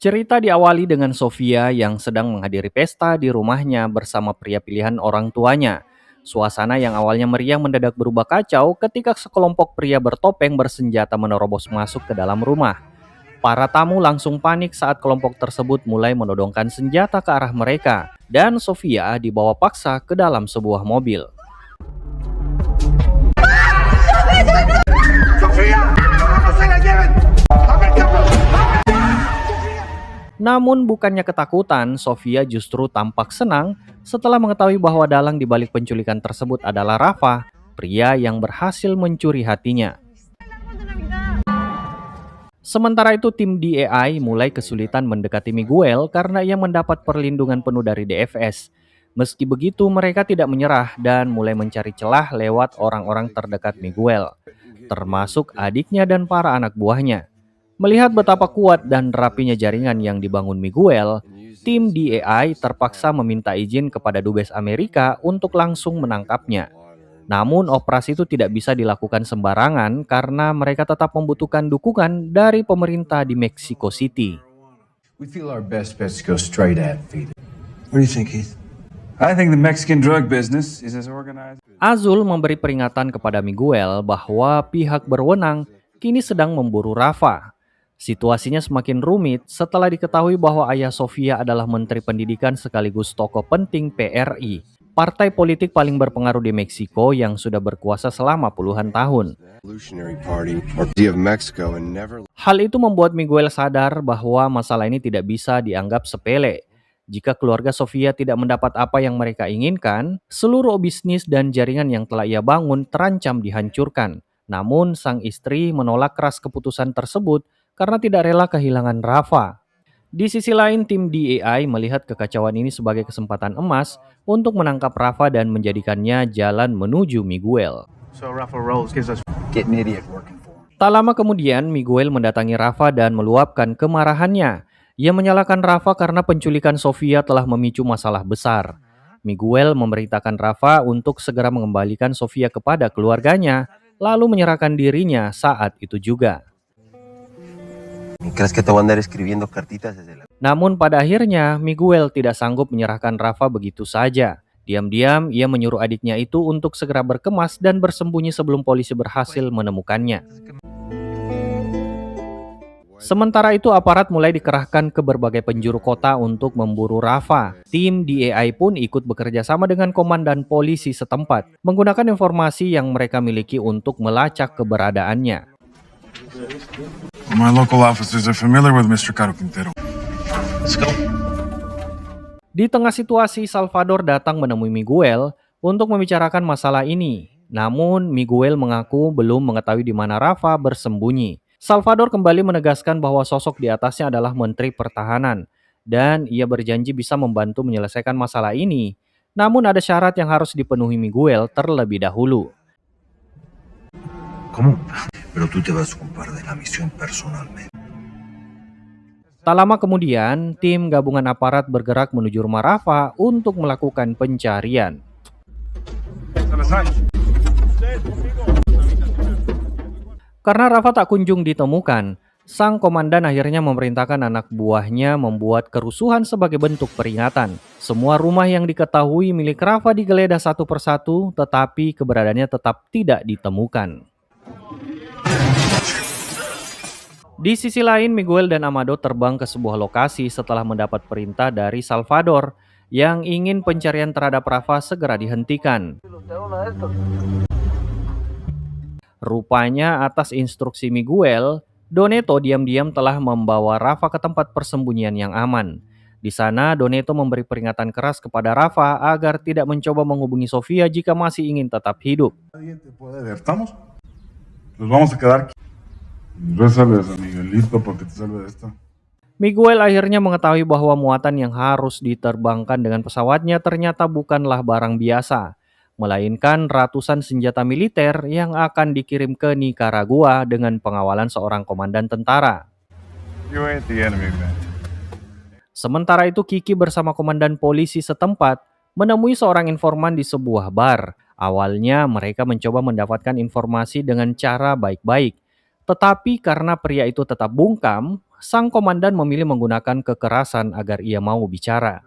Cerita diawali dengan Sofia yang sedang menghadiri pesta di rumahnya bersama pria pilihan orang tuanya. Suasana yang awalnya meriah mendadak berubah kacau ketika sekelompok pria bertopeng bersenjata menerobos masuk ke dalam rumah. Para tamu langsung panik saat kelompok tersebut mulai menodongkan senjata ke arah mereka, dan Sofia dibawa paksa ke dalam sebuah mobil. Namun bukannya ketakutan, Sofia justru tampak senang setelah mengetahui bahwa dalang dibalik penculikan tersebut adalah Rafa, pria yang berhasil mencuri hatinya. Sementara itu tim DAI mulai kesulitan mendekati Miguel karena ia mendapat perlindungan penuh dari DFS. Meski begitu mereka tidak menyerah dan mulai mencari celah lewat orang-orang terdekat Miguel, termasuk adiknya dan para anak buahnya. Melihat betapa kuat dan rapinya jaringan yang dibangun Miguel, tim DAI terpaksa meminta izin kepada Dubes Amerika untuk langsung menangkapnya. Namun operasi itu tidak bisa dilakukan sembarangan karena mereka tetap membutuhkan dukungan dari pemerintah di Mexico City. We feel our best bets go straight at Fidel. What do you think, Keith? I think the Mexican drug business is as organized. Azul memberi peringatan kepada Miguel bahwa pihak berwenang kini sedang memburu Rafa. Situasinya semakin rumit setelah diketahui bahwa ayah Sofia adalah Menteri Pendidikan sekaligus tokoh penting PRI, partai politik paling berpengaruh di Meksiko yang sudah berkuasa selama puluhan tahun. Hal itu membuat Miguel sadar bahwa masalah ini tidak bisa dianggap sepele. Jika keluarga Sofia tidak mendapat apa yang mereka inginkan, seluruh bisnis dan jaringan yang telah ia bangun terancam dihancurkan. Namun sang istri menolak keras keputusan tersebut karena tidak rela kehilangan Rafa. Di sisi lain, tim DAI melihat kekacauan ini sebagai kesempatan emas untuk menangkap Rafa dan menjadikannya jalan menuju Miguel. Tak lama kemudian, Miguel mendatangi Rafa dan meluapkan kemarahannya. Ia menyalahkan Rafa karena penculikan Sofia telah memicu masalah besar. Miguel memerintahkan Rafa untuk segera mengembalikan Sofia kepada keluarganya, lalu menyerahkan dirinya saat itu juga. Namun pada akhirnya, Miguel tidak sanggup menyerahkan Rafa begitu saja. Diam-diam, ia menyuruh adiknya itu untuk segera berkemas dan bersembunyi sebelum polisi berhasil menemukannya. Sementara itu, aparat mulai dikerahkan ke berbagai penjuru kota untuk memburu Rafa. Tim DAI pun ikut bekerja sama dengan komandan polisi setempat, menggunakan informasi yang mereka miliki untuk melacak keberadaannya. My local officers are familiar with Mr. Caro Quintero. Let's go. Di tengah situasi, Salvador datang menemui Miguel untuk membicarakan masalah ini. Namun, Miguel mengaku belum mengetahui di mana Rafa bersembunyi. Salvador kembali menegaskan bahwa sosok di atasnya adalah Menteri Pertahanan, dan ia berjanji bisa membantu menyelesaikan masalah ini. Namun ada syarat yang harus dipenuhi Miguel terlebih dahulu. ¿Cómo? Pero tú te vas a ocupar de la misión personalmente. Tak lama kemudian, tim gabungan aparat bergerak menuju rumah Rafa untuk melakukan pencarian. Karena Rafa tak kunjung ditemukan, sang komandan akhirnya memerintahkan anak buahnya membuat kerusuhan sebagai bentuk peringatan. Semua rumah yang diketahui milik Rafa digeledah satu persatu, tetapi keberadaannya tetap tidak ditemukan. Di sisi lain, Miguel dan Amado terbang ke sebuah lokasi setelah mendapat perintah dari Salvador yang ingin pencarian terhadap Rafa segera dihentikan. Rupanya atas instruksi Miguel, Doneto diam-diam telah membawa Rafa ke tempat persembunyian yang aman. Di sana, Doneto memberi peringatan keras kepada Rafa agar tidak mencoba menghubungi Sofia jika masih ingin tetap hidup. Miguel akhirnya mengetahui bahwa muatan yang harus diterbangkan dengan pesawatnya ternyata bukanlah barang biasa, melainkan ratusan senjata militer yang akan dikirim ke Nicaragua dengan pengawalan seorang komandan tentara. Sementara itu, Kiki bersama komandan polisi setempat menemui seorang informan di sebuah bar. Awalnya mereka mencoba mendapatkan informasi dengan cara baik-baik. Tetapi karena pria itu tetap bungkam, sang komandan memilih menggunakan kekerasan agar ia mau bicara.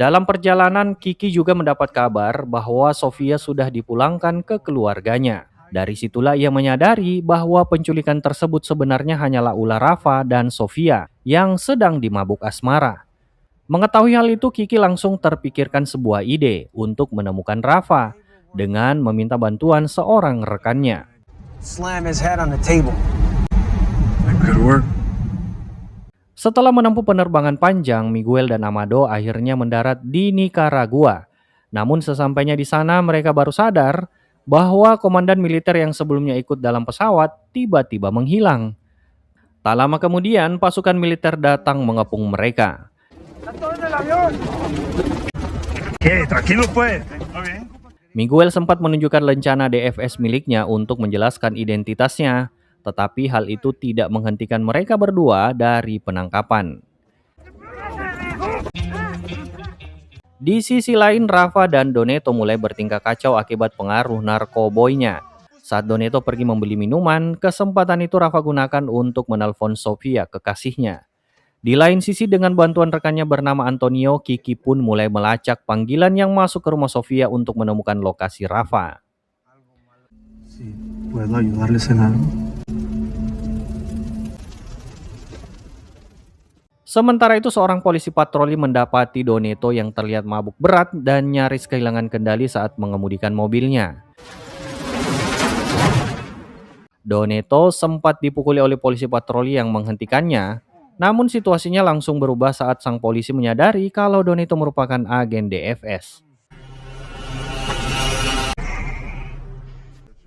Dalam perjalanan, Kiki juga mendapat kabar bahwa Sofia sudah dipulangkan ke keluarganya. Dari situlah ia menyadari bahwa penculikan tersebut sebenarnya hanyalah ulah Rafa dan Sofia yang sedang dimabuk asmara. Mengetahui hal itu, Kiki langsung terpikirkan sebuah ide untuk menemukan Rafa dengan meminta bantuan seorang rekannya. Slam his head on the table. That could work. Setelah menempuh penerbangan panjang, Miguel dan Amado akhirnya mendarat di Nicaragua. Namun sesampainya di sana mereka baru sadar bahwa komandan militer yang sebelumnya ikut dalam pesawat tiba-tiba menghilang. Tak lama kemudian pasukan militer datang mengepung mereka. Tranquilo pues. Miguel sempat menunjukkan lencana DFS miliknya untuk menjelaskan identitasnya, tetapi hal itu tidak menghentikan mereka berdua dari penangkapan. Di sisi lain, Rafa dan Doneto mulai bertingkah kacau akibat pengaruh narkoboynya. Saat Doneto pergi membeli minuman, kesempatan itu Rafa gunakan untuk menelpon Sofia, kekasihnya. Di lain sisi, dengan bantuan rekannya bernama Antonio, Kiki pun mulai melacak panggilan yang masuk ke rumah Sofia untuk menemukan lokasi Rafa. ¿Puedo ayudarles en algo? Sementara itu, seorang polisi patroli mendapati Doneto yang terlihat mabuk berat dan nyaris kehilangan kendali saat mengemudikan mobilnya. Doneto sempat dipukuli oleh polisi patroli yang menghentikannya, namun situasinya langsung berubah saat sang polisi menyadari kalau Doneto merupakan agen DFS.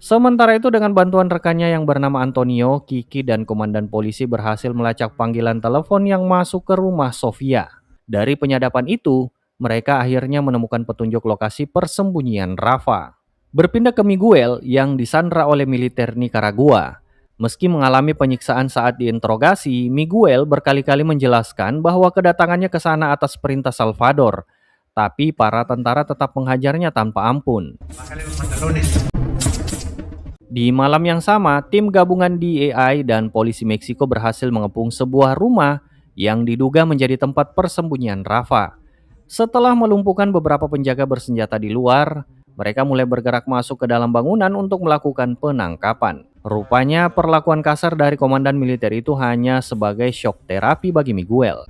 Sementara itu, dengan bantuan rekannya yang bernama Antonio, Kiki dan komandan polisi berhasil melacak panggilan telepon yang masuk ke rumah Sofia. Dari penyadapan itu, mereka akhirnya menemukan petunjuk lokasi persembunyian Rafa. Berpindah ke Miguel yang disandra oleh militer Nicaragua. Meski mengalami penyiksaan saat diinterogasi, Miguel berkali-kali menjelaskan bahwa kedatangannya ke sana atas perintah Salvador, tapi para tentara tetap menghajarnya tanpa ampun. Di malam yang sama, tim gabungan DEA dan polisi Meksiko berhasil mengepung sebuah rumah yang diduga menjadi tempat persembunyian Rafa. Setelah melumpuhkan beberapa penjaga bersenjata di luar, mereka mulai bergerak masuk ke dalam bangunan untuk melakukan penangkapan. Rupanya perlakuan kasar dari komandan militer itu hanya sebagai shock terapi bagi Miguel.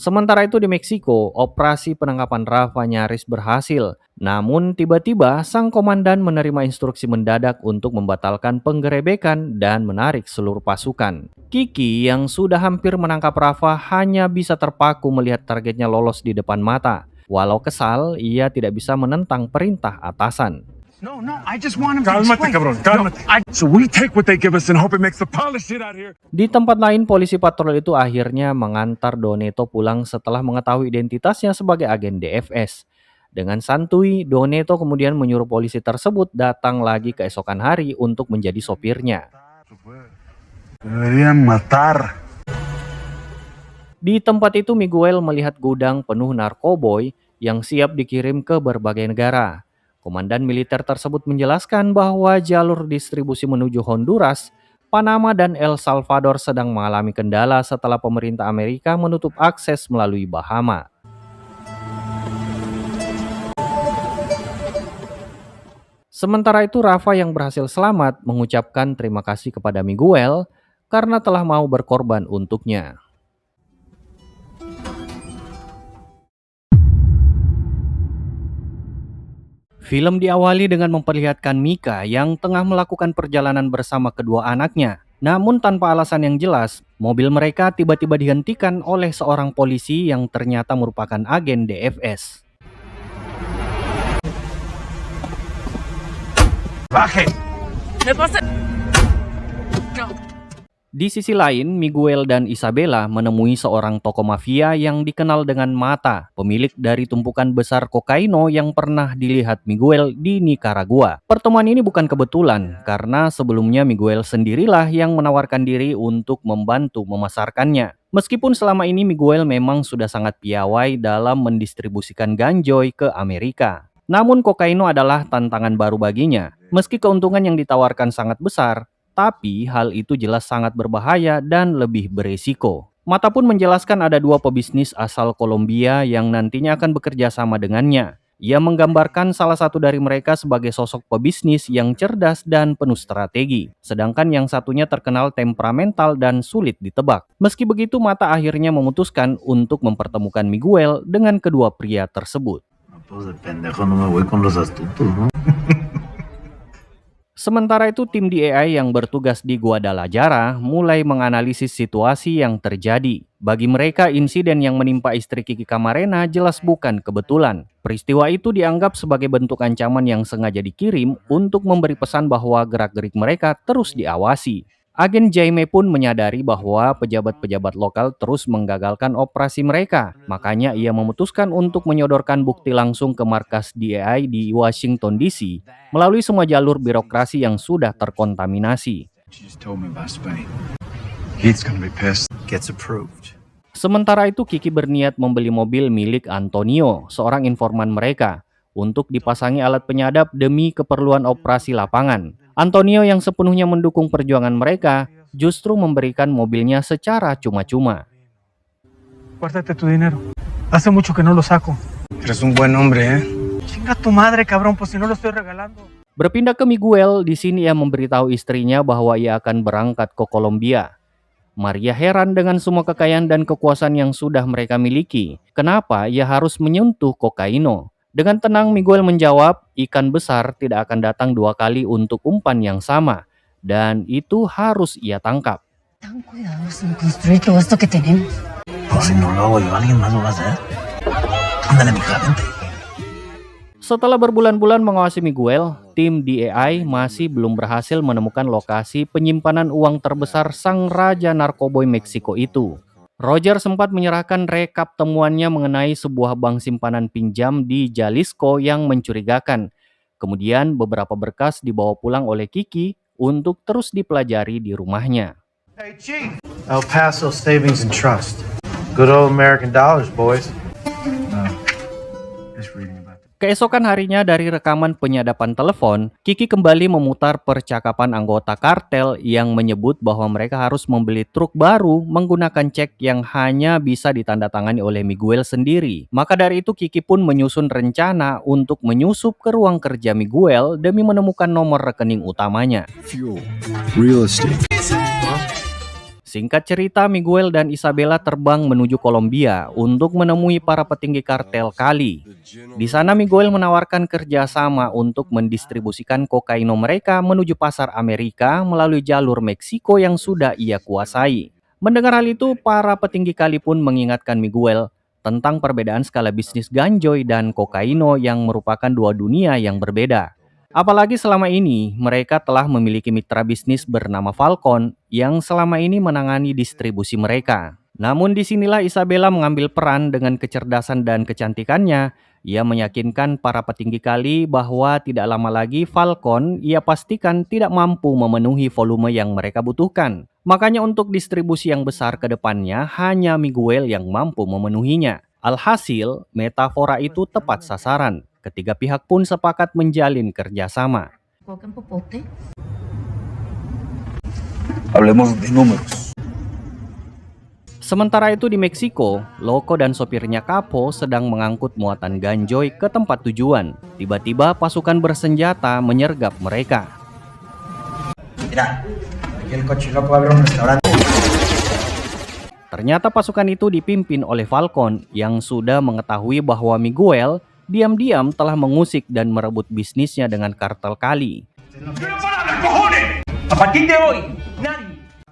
Sementara itu di Meksiko, operasi penangkapan Rafa nyaris berhasil. Namun tiba-tiba sang komandan menerima instruksi mendadak untuk membatalkan penggerebekan dan menarik seluruh pasukan. Kiki yang sudah hampir menangkap Rafa hanya bisa terpaku melihat targetnya lolos di depan mata. Walau kesal, ia tidak bisa menentang perintah atasan. No, I just want him to Cálmate, explain. cabrón, cálmate. So we take what they give us and hope it makes the polished shit out here. Di tempat lain, polisi patrol itu akhirnya mengantar Doneto pulang setelah mengetahui identitasnya sebagai agen DFS. Dengan santuy, Doneto kemudian menyuruh polisi tersebut datang lagi keesokan hari untuk menjadi sopirnya. Deberían matar. Di tempat itu, Miguel melihat gudang penuh narkoboy yang siap dikirim ke berbagai negara. Komandan militer tersebut menjelaskan bahwa jalur distribusi menuju Honduras, Panama, dan El Salvador sedang mengalami kendala setelah pemerintah Amerika menutup akses melalui Bahama. Sementara itu, Rafa yang berhasil selamat mengucapkan terima kasih kepada Miguel karena telah mau berkorban untuknya. Film diawali dengan memperlihatkan Mika yang tengah melakukan perjalanan bersama kedua anaknya. Namun tanpa alasan yang jelas, mobil mereka tiba-tiba dihentikan oleh seorang polisi yang ternyata merupakan agen DFS. Di sisi lain, Miguel dan Isabella menemui seorang tokoh mafia yang dikenal dengan Mata, pemilik dari tumpukan besar kokaino yang pernah dilihat Miguel di Nicaragua. Pertemuan ini bukan kebetulan, karena sebelumnya Miguel sendirilah yang menawarkan diri untuk membantu memasarkannya. Meskipun selama ini Miguel memang sudah sangat piawai dalam mendistribusikan ganjoy ke Amerika. Namun kokaino adalah tantangan baru baginya. Meski keuntungan yang ditawarkan sangat besar, tapi hal itu jelas sangat berbahaya dan lebih beresiko. Mata pun menjelaskan ada dua pebisnis asal Kolombia yang nantinya akan bekerja sama dengannya. Ia menggambarkan salah satu dari mereka sebagai sosok pebisnis yang cerdas dan penuh strategi, sedangkan yang satunya terkenal temperamental dan sulit ditebak. Meski begitu, Mata akhirnya memutuskan untuk mempertemukan Miguel dengan kedua pria tersebut. Pues de pendejo no me voy con los astutos, ¿no? Sementara itu, tim DEI yang bertugas di Guadalajara mulai menganalisis situasi yang terjadi. Bagi mereka, insiden yang menimpa istri Kiki Camarena jelas bukan kebetulan. Peristiwa itu dianggap sebagai bentuk ancaman yang sengaja dikirim untuk memberi pesan bahwa gerak-gerik mereka terus diawasi. Agen Jaime pun menyadari bahwa pejabat-pejabat lokal terus menggagalkan operasi mereka. Makanya ia memutuskan untuk menyodorkan bukti langsung ke markas DEI di Washington DC melalui semua jalur birokrasi yang sudah terkontaminasi. She just told me about Spain. Keith's gonna be pissed. Gets approved. Sementara itu, Kiki berniat membeli mobil milik Antonio, seorang informan mereka, untuk dipasangi alat penyadap demi keperluan operasi lapangan. Antonio yang sepenuhnya mendukung perjuangan mereka justru memberikan mobilnya secara cuma-cuma. Guárdate tu dinero. Hace mucho que no lo saco. Eres un buen hombre, ¿eh? Chinga tu madre, cabrón, pues si no lo estoy regalando. Berpindah ke Miguel, di sini ia memberitahu istrinya bahwa ia akan berangkat ke Kolombia. Maria heran dengan semua kekayaan dan kekuasaan yang sudah mereka miliki. Kenapa ia harus menyentuh kokaino? Dengan tenang Miguel menjawab, ikan besar tidak akan datang dua kali untuk umpan yang sama. Dan itu harus ia tangkap. Tan cuidadoso en construir todo esto que tenemos. Pues si no lo hago yo, alguien más lo va a hacer. Ándale, mija, vente. Setelah berbulan-bulan mengawasi Miguel, tim DEI masih belum berhasil menemukan lokasi penyimpanan uang terbesar sang raja narkoboy Meksiko itu. Roger sempat menyerahkan rekap temuannya mengenai sebuah bank simpanan pinjam di Jalisco yang mencurigakan. Kemudian beberapa berkas dibawa pulang oleh Kiki untuk terus dipelajari di rumahnya. Hey, Chief. El Paso Savings and Trust. Good old American dollars, boys. Just reading about that. Keesokan harinya dari rekaman penyadapan telepon, Kiki kembali memutar percakapan anggota kartel yang menyebut bahwa mereka harus membeli truk baru menggunakan cek yang hanya bisa ditandatangani oleh Miguel sendiri. Maka dari itu Kiki pun menyusun rencana untuk menyusup ke ruang kerja Miguel demi menemukan nomor rekening utamanya. Fuel. Real estate. Singkat cerita, Miguel dan Isabella terbang menuju Kolombia untuk menemui para petinggi kartel Cali. Di sana Miguel menawarkan kerjasama untuk mendistribusikan kokaino mereka menuju pasar Amerika melalui jalur Meksiko yang sudah ia kuasai. Mendengar hal itu, para petinggi Cali pun mengingatkan Miguel tentang perbedaan skala bisnis ganjoy dan kokaino yang merupakan dua dunia yang berbeda. Apalagi selama ini mereka telah memiliki mitra bisnis bernama Falcon yang selama ini menangani distribusi mereka. Namun disinilah Isabella mengambil peran dengan kecerdasan dan kecantikannya. Ia meyakinkan para petinggi Cali bahwa tidak lama lagi Falcon ia pastikan tidak mampu memenuhi volume yang mereka butuhkan. Makanya untuk distribusi yang besar ke depannya hanya Miguel yang mampu memenuhinya. Alhasil, metafora itu tepat sasaran. Ketiga pihak pun sepakat menjalin kerjasama. Coca en popote. Hablemos de números. Sementara itu di Meksiko, Loco dan sopirnya Capo sedang mengangkut muatan ganjoy ke tempat tujuan. Tiba-tiba pasukan bersenjata menyergap mereka. Mira, aquí el coche loco va a abrir un restaurante. Ternyata pasukan itu dipimpin oleh Falcon yang sudah mengetahui bahwa Miguel diam-diam telah mengusik dan merebut bisnisnya dengan kartel Cali.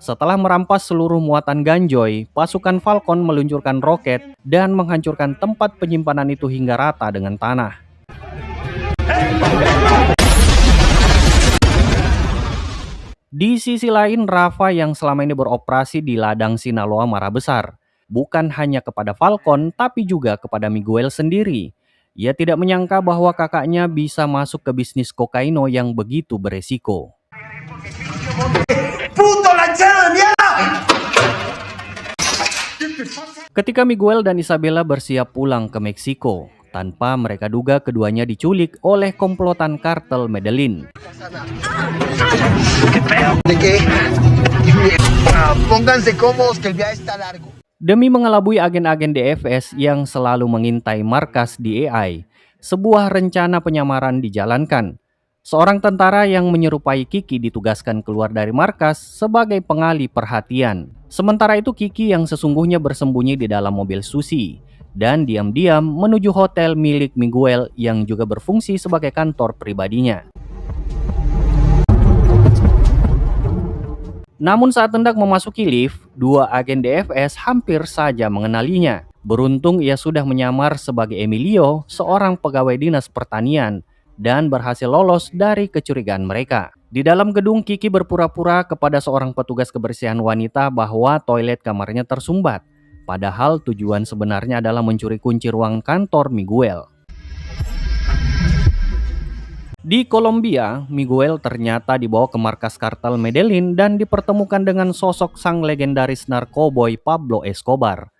Setelah merampas seluruh muatan ganjoy, pasukan Falcon meluncurkan roket dan menghancurkan tempat penyimpanan itu hingga rata dengan tanah. Di sisi lain, Rafa yang selama ini beroperasi di ladang Sinaloa marah besar. Bukan hanya kepada Falcon, tapi juga kepada Miguel sendiri. Ia tidak menyangka bahwa kakaknya bisa masuk ke bisnis kokaino yang begitu beresiko. Ketika Miguel dan Isabella bersiap pulang ke Meksiko, tanpa mereka duga keduanya diculik oleh komplotan kartel Medellin. Pónganse cómodos que el viaje está largo. Demi mengelabui agen-agen DFS yang selalu mengintai markas DEI, sebuah rencana penyamaran dijalankan. Seorang tentara yang menyerupai Kiki ditugaskan keluar dari markas sebagai pengalih perhatian. Sementara itu Kiki yang sesungguhnya bersembunyi di dalam mobil Susi dan diam-diam menuju hotel milik Miguel yang juga berfungsi sebagai kantor pribadinya. Namun saat hendak memasuki lift, dua agen DFS hampir saja mengenalinya. Beruntung ia sudah menyamar sebagai Emilio, seorang pegawai dinas pertanian, dan berhasil lolos dari kecurigaan mereka. Di dalam gedung, Kiki berpura-pura kepada seorang petugas kebersihan wanita bahwa toilet kamarnya tersumbat. Padahal tujuan sebenarnya adalah mencuri kunci ruang kantor Miguel. Di Kolombia, Miguel ternyata dibawa ke markas kartel Medellin dan dipertemukan dengan sosok sang legendaris narkoboy Pablo Escobar.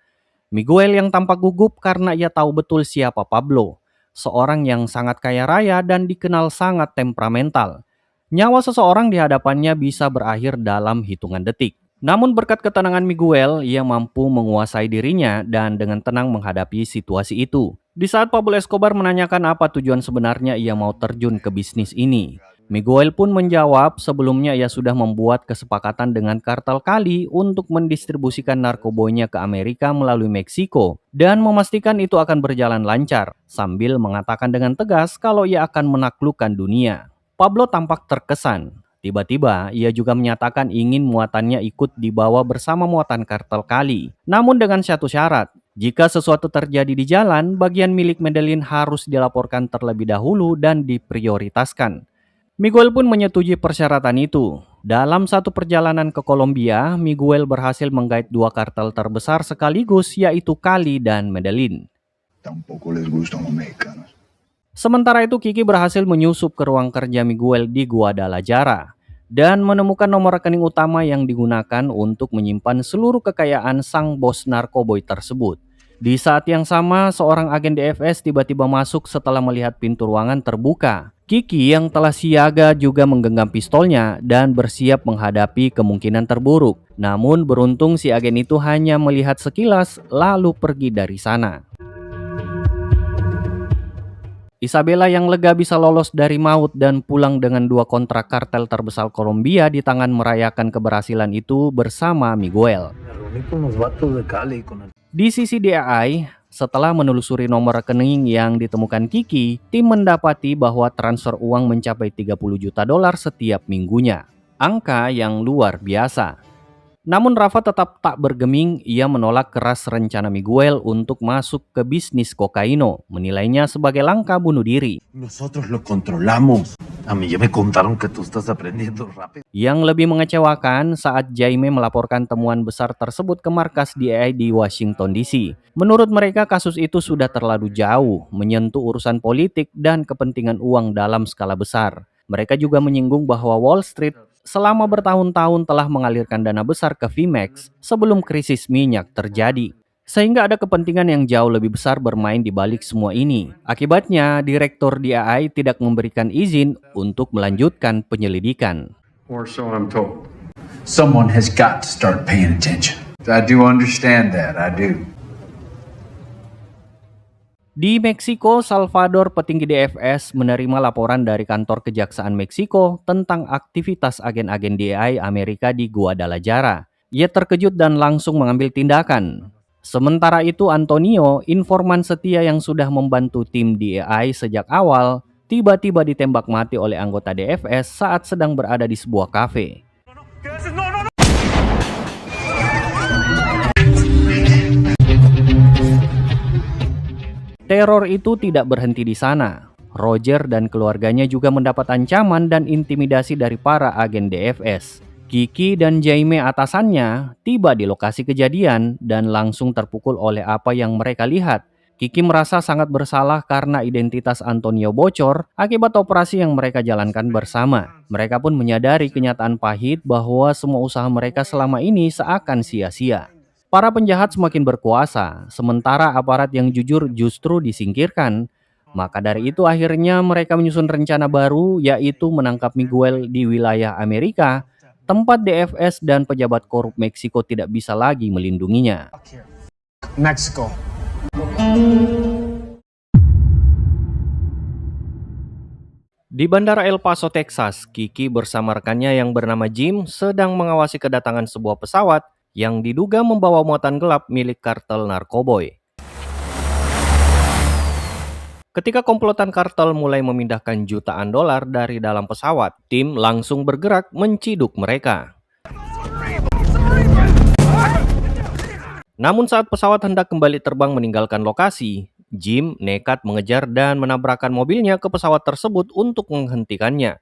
Miguel yang tampak gugup karena ia tahu betul siapa Pablo, seorang yang sangat kaya raya dan dikenal sangat temperamental. Nyawa seseorang di hadapannya bisa berakhir dalam hitungan detik. Namun berkat ketenangan Miguel, ia mampu menguasai dirinya dan dengan tenang menghadapi situasi itu. Di saat Pablo Escobar menanyakan apa tujuan sebenarnya ia mau terjun ke bisnis ini, Miguel pun menjawab sebelumnya ia sudah membuat kesepakatan dengan kartel Cali untuk mendistribusikan narkobonya ke Amerika melalui Meksiko dan memastikan itu akan berjalan lancar, sambil mengatakan dengan tegas kalau ia akan menaklukkan dunia. Pablo tampak terkesan. Tiba-tiba, ia juga menyatakan ingin muatannya ikut dibawa bersama muatan kartel Cali. Namun dengan satu syarat, jika sesuatu terjadi di jalan, bagian milik Medellin harus dilaporkan terlebih dahulu dan diprioritaskan. Miguel pun menyetujui persyaratan itu. Dalam satu perjalanan ke Kolombia, Miguel berhasil menggait dua kartel terbesar sekaligus, yaitu Cali dan Medellin. Tampoco les gustan los mexicanos. Sementara itu Kiki berhasil menyusup ke ruang kerja Miguel di Guadalajara dan menemukan nomor rekening utama yang digunakan untuk menyimpan seluruh kekayaan sang bos narkoboy tersebut. Di saat yang sama, seorang agen DFS tiba-tiba masuk setelah melihat pintu ruangan terbuka. Kiki yang telah siaga juga menggenggam pistolnya dan bersiap menghadapi kemungkinan terburuk. Namun beruntung si agen itu hanya melihat sekilas lalu pergi dari sana. Isabella yang lega bisa lolos dari maut dan pulang dengan dua kontrak kartel terbesar Kolombia di tangan merayakan keberhasilan itu bersama Miguel. Di sisi DEI, setelah menelusuri nomor rekening yang ditemukan Kiki, tim mendapati bahwa transfer uang mencapai 30 juta dolar setiap minggunya. Angka yang luar biasa. Namun Rafa tetap tak bergeming, ia menolak keras rencana Miguel untuk masuk ke bisnis kokaino, menilainya sebagai langkah bunuh diri. Nosotros lo controlamos. A mí ya me contaron que tú estás aprendiendo rápido. Yang lebih mengecewakan saat Jaime melaporkan temuan besar tersebut ke markas DEI di Washington DC. Menurut mereka kasus itu sudah terlalu jauh, menyentuh urusan politik dan kepentingan uang dalam skala besar. Mereka juga menyinggung bahwa Wall Street selama bertahun-tahun telah mengalirkan dana besar ke Vimex sebelum krisis minyak terjadi. Sehingga ada kepentingan yang jauh lebih besar bermain di balik semua ini. Akibatnya, Direktur DEI tidak memberikan izin untuk melanjutkan penyelidikan. Or so I'm told. Someone has got to start paying attention. I do understand that, I do. Di Meksiko, Salvador, petinggi DFS, menerima laporan dari kantor Kejaksaan Meksiko tentang aktivitas agen-agen DEI Amerika di Guadalajara. Ia terkejut dan langsung mengambil tindakan. Sementara itu, Antonio, informan setia yang sudah membantu tim DEI sejak awal, tiba-tiba ditembak mati oleh anggota DFS saat sedang berada di sebuah kafe. Teror itu tidak berhenti di sana. Roger dan keluarganya juga mendapat ancaman dan intimidasi dari para agen DFS. Kiki dan Jaime atasannya tiba di lokasi kejadian dan langsung terpukul oleh apa yang mereka lihat. Kiki merasa sangat bersalah karena identitas Antonio bocor akibat operasi yang mereka jalankan bersama. Mereka pun menyadari kenyataan pahit bahwa semua usaha mereka selama ini seakan sia-sia. Para penjahat semakin berkuasa, sementara aparat yang jujur justru disingkirkan. Maka dari itu akhirnya mereka menyusun rencana baru, yaitu menangkap Miguel di wilayah Amerika, tempat DFS dan pejabat korup Meksiko tidak bisa lagi melindunginya. Mexico. Di Bandara El Paso, Texas, Kiki bersama rekannya yang bernama Jim sedang mengawasi kedatangan sebuah pesawat yang diduga membawa muatan gelap milik kartel narkoboy. Ketika komplotan kartel mulai memindahkan jutaan dolar dari dalam pesawat, tim langsung bergerak menciduk mereka. Namun saat pesawat hendak kembali terbang meninggalkan lokasi, Jim nekat mengejar dan menabrakkan mobilnya ke pesawat tersebut untuk menghentikannya.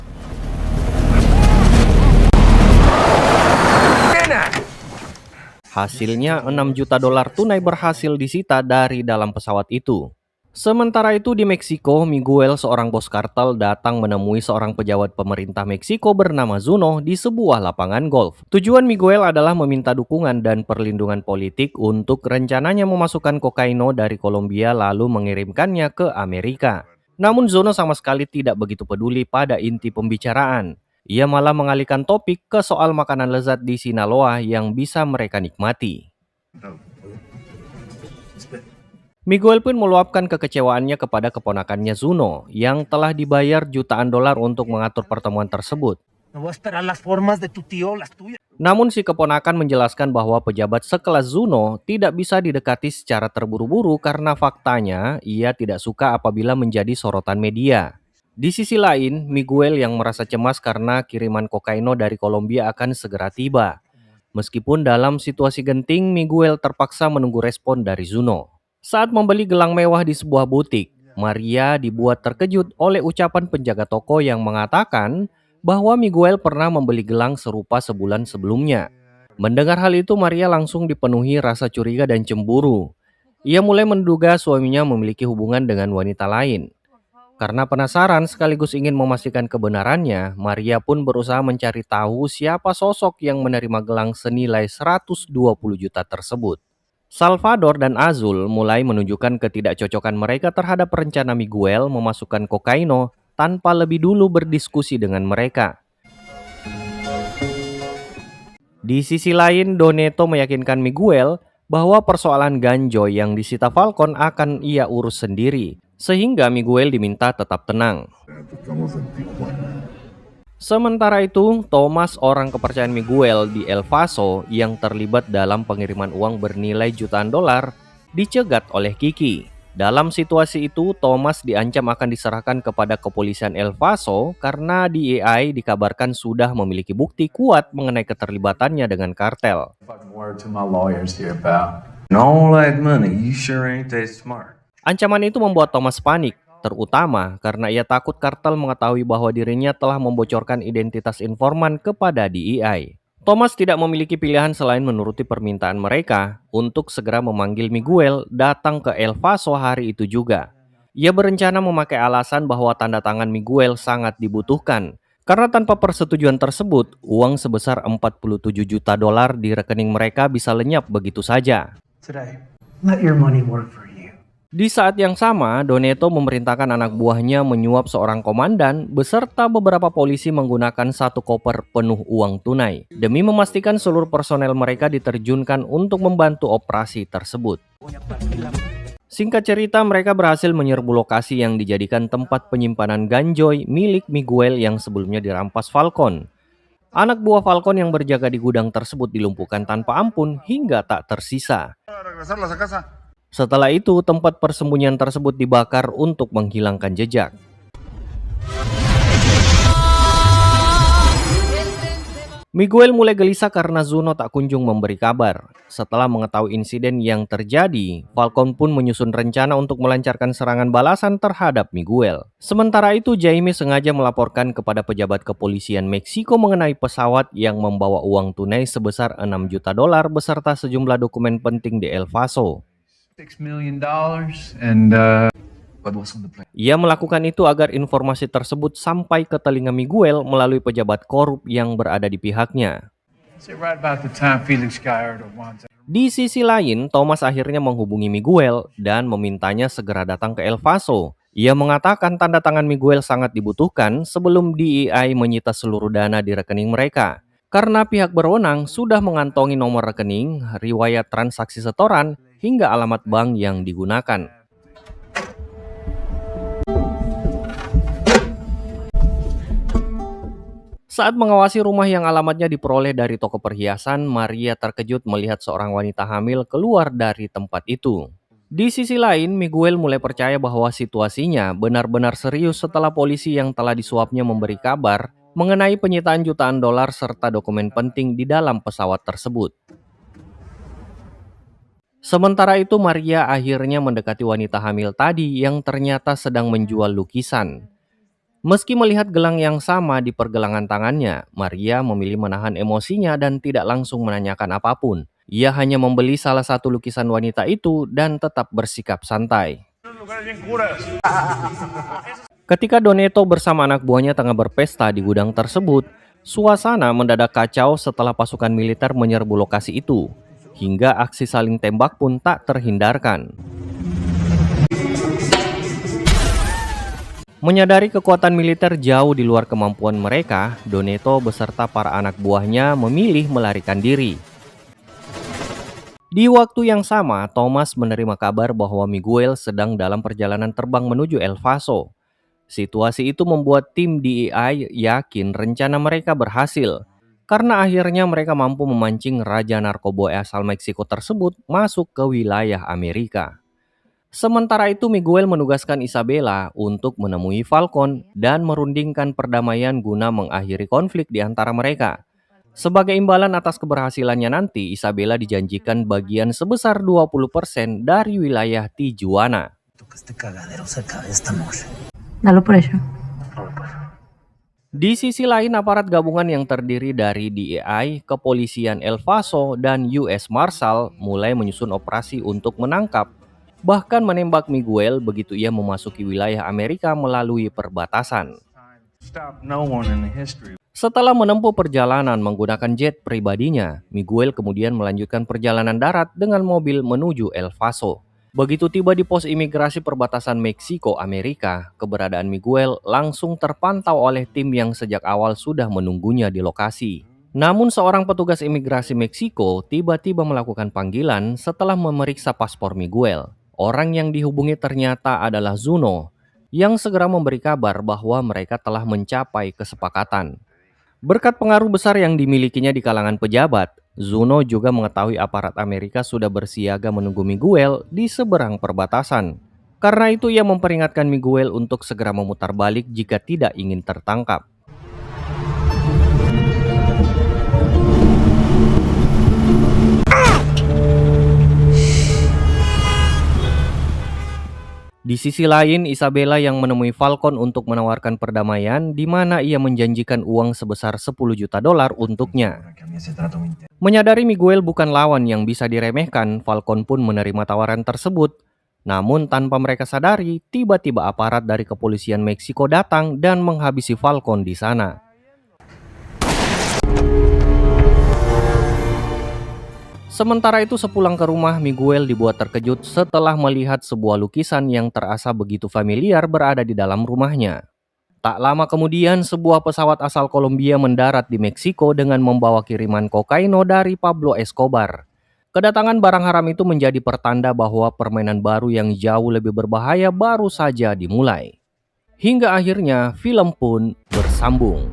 Hasilnya 6 juta dolar tunai berhasil disita dari dalam pesawat itu. Sementara itu di Meksiko, Miguel, seorang bos kartel, datang menemui seorang pejabat pemerintah Meksiko bernama Zuno di sebuah lapangan golf. Tujuan Miguel adalah meminta dukungan dan perlindungan politik untuk rencananya memasukkan kokaino dari Kolombia lalu mengirimkannya ke Amerika. Namun Zuno sama sekali tidak begitu peduli pada inti pembicaraan. Ia malah mengalihkan topik ke soal makanan lezat di Sinaloa yang bisa mereka nikmati. Miguel pun meluapkan kekecewaannya kepada keponakannya Zuno yang telah dibayar jutaan dolar untuk mengatur pertemuan tersebut. Namun si keponakan menjelaskan bahwa pejabat sekelas Zuno tidak bisa didekati secara terburu-buru karena faktanya ia tidak suka apabila menjadi sorotan media. Di sisi lain, Miguel yang merasa cemas karena kiriman kokaino dari Kolombia akan segera tiba. Meskipun dalam situasi genting, Miguel terpaksa menunggu respon dari Zuno. Saat membeli gelang mewah di sebuah butik, Maria dibuat terkejut oleh ucapan penjaga toko yang mengatakan bahwa Miguel pernah membeli gelang serupa sebulan sebelumnya. Mendengar hal itu, Maria langsung dipenuhi rasa curiga dan cemburu. Ia mulai menduga suaminya memiliki hubungan dengan wanita lain. Karena penasaran sekaligus ingin memastikan kebenarannya, Maria pun berusaha mencari tahu siapa sosok yang menerima gelang senilai 120 juta tersebut. Salvador dan Azul mulai menunjukkan ketidakcocokan mereka terhadap rencana Miguel memasukkan kokaino tanpa lebih dulu berdiskusi dengan mereka. Di sisi lain, Doneto meyakinkan Miguel bahwa persoalan ganjoy yang disita Falcon akan ia urus sendiri, sehingga Miguel diminta tetap tenang. Sementara itu, Thomas, orang kepercayaan Miguel di El Paso yang terlibat dalam pengiriman uang bernilai jutaan dolar, dicegat oleh Kiki. Dalam situasi itu, Thomas diancam akan diserahkan kepada kepolisian El Paso karena DEA dikabarkan sudah memiliki bukti kuat mengenai keterlibatannya dengan kartel. Ancaman itu membuat Thomas panik, terutama karena ia takut kartel mengetahui bahwa dirinya telah membocorkan identitas informan kepada DEA. Thomas tidak memiliki pilihan selain menuruti permintaan mereka untuk segera memanggil Miguel datang ke El Paso hari itu juga. Ia berencana memakai alasan bahwa tanda tangan Miguel sangat dibutuhkan, karena tanpa persetujuan tersebut, uang sebesar 47 juta dolar di rekening mereka bisa lenyap begitu saja. Today, let your money work for you. Di saat yang sama, Doneto memerintahkan anak buahnya menyuap seorang komandan beserta beberapa polisi menggunakan satu koper penuh uang tunai demi memastikan seluruh personel mereka diterjunkan untuk membantu operasi tersebut. Singkat cerita, mereka berhasil menyerbu lokasi yang dijadikan tempat penyimpanan ganjoy milik Miguel yang sebelumnya dirampas Falcon. Anak buah Falcon yang berjaga di gudang tersebut dilumpuhkan tanpa ampun hingga tak tersisa. Setelah itu, tempat persembunyian tersebut dibakar untuk menghilangkan jejak. Miguel mulai gelisah karena Zuno tak kunjung memberi kabar. Setelah mengetahui insiden yang terjadi, Falcon pun menyusun rencana untuk melancarkan serangan balasan terhadap Miguel. Sementara itu, Jaime sengaja melaporkan kepada pejabat kepolisian Meksiko mengenai pesawat yang membawa uang tunai sebesar $6 juta beserta sejumlah dokumen penting di El Paso. $6 million and what was on the plane? Ia melakukan itu agar informasi tersebut sampai ke telinga Miguel melalui pejabat korup yang berada di pihaknya. Is it right about the time Felix Gallardo wants? Di sisi lain, Thomas akhirnya menghubungi Miguel dan memintanya segera datang ke El Paso. Ia mengatakan tanda tangan Miguel sangat dibutuhkan sebelum DEA menyita seluruh dana di rekening mereka. Karena pihak berwenang sudah mengantongi nomor rekening, riwayat transaksi setoran, hingga alamat bank yang digunakan. Saat mengawasi rumah yang alamatnya diperoleh dari toko perhiasan, Maria terkejut melihat seorang wanita hamil keluar dari tempat itu. Di sisi lain, Miguel mulai percaya bahwa situasinya benar-benar serius setelah polisi yang telah disuapnya memberi kabar mengenai penyitaan jutaan dolar serta dokumen penting di dalam pesawat tersebut. Sementara itu, Maria akhirnya mendekati wanita hamil tadi yang ternyata sedang menjual lukisan. Meski melihat gelang yang sama di pergelangan tangannya, Maria memilih menahan emosinya dan tidak langsung menanyakan apapun. Ia hanya membeli salah satu lukisan wanita itu dan tetap bersikap santai. Ketika Doneto bersama anak buahnya tengah berpesta di gudang tersebut, suasana mendadak kacau setelah pasukan militer menyerbu lokasi itu, hingga aksi saling tembak pun tak terhindarkan. Menyadari kekuatan militer jauh di luar kemampuan mereka, Doneto beserta para anak buahnya memilih melarikan diri. Di waktu yang sama, Thomas menerima kabar bahwa Miguel sedang dalam perjalanan terbang menuju El Paso. Situasi itu membuat tim DEA yakin rencana mereka berhasil, karena akhirnya mereka mampu memancing raja narkoba asal Meksiko tersebut masuk ke wilayah Amerika. Sementara itu, Miguel menugaskan Isabela untuk menemui Falcon dan merundingkan perdamaian guna mengakhiri konflik di antara mereka. Sebagai imbalan atas keberhasilannya nanti, Isabela dijanjikan bagian sebesar 20% dari wilayah Tijuana. Este cagadero se acabe esta noche. Dalo por ello. Di sisi lain, aparat gabungan yang terdiri dari DEA, Kepolisian El Paso, dan US Marshal mulai menyusun operasi untuk menangkap bahkan menembak Miguel begitu ia memasuki wilayah Amerika melalui perbatasan. Stop no one in the history. Setelah menempuh perjalanan menggunakan jet pribadinya, Miguel kemudian melanjutkan perjalanan darat dengan mobil menuju El Paso. Begitu tiba di pos imigrasi perbatasan Meksiko-Amerika, keberadaan Miguel langsung terpantau oleh tim yang sejak awal sudah menunggunya di lokasi. Namun seorang petugas imigrasi Meksiko tiba-tiba melakukan panggilan setelah memeriksa paspor Miguel. Orang yang dihubungi ternyata adalah Zuno, yang segera memberi kabar bahwa mereka telah mencapai kesepakatan. Berkat pengaruh besar yang dimilikinya di kalangan pejabat, Zuno juga mengetahui aparat Amerika sudah bersiaga menunggu Miguel di seberang perbatasan. Karena itu ia memperingatkan Miguel untuk segera memutar balik jika tidak ingin tertangkap. Di sisi lain, Isabela yang menemui Falcon untuk menawarkan perdamaian, di mana ia menjanjikan uang sebesar $10 juta untuknya. Menyadari Miguel bukan lawan yang bisa diremehkan, Falcon pun menerima tawaran tersebut. Namun tanpa mereka sadari, tiba-tiba aparat dari kepolisian Meksiko datang dan menghabisi Falcon di sana. Sementara itu, sepulang ke rumah, Miguel dibuat terkejut setelah melihat sebuah lukisan yang terasa begitu familiar berada di dalam rumahnya. Tak lama kemudian, sebuah pesawat asal Kolombia mendarat di Meksiko dengan membawa kiriman kokaino dari Pablo Escobar. Kedatangan barang haram itu menjadi pertanda bahwa permainan baru yang jauh lebih berbahaya baru saja dimulai. Hingga akhirnya, film pun bersambung.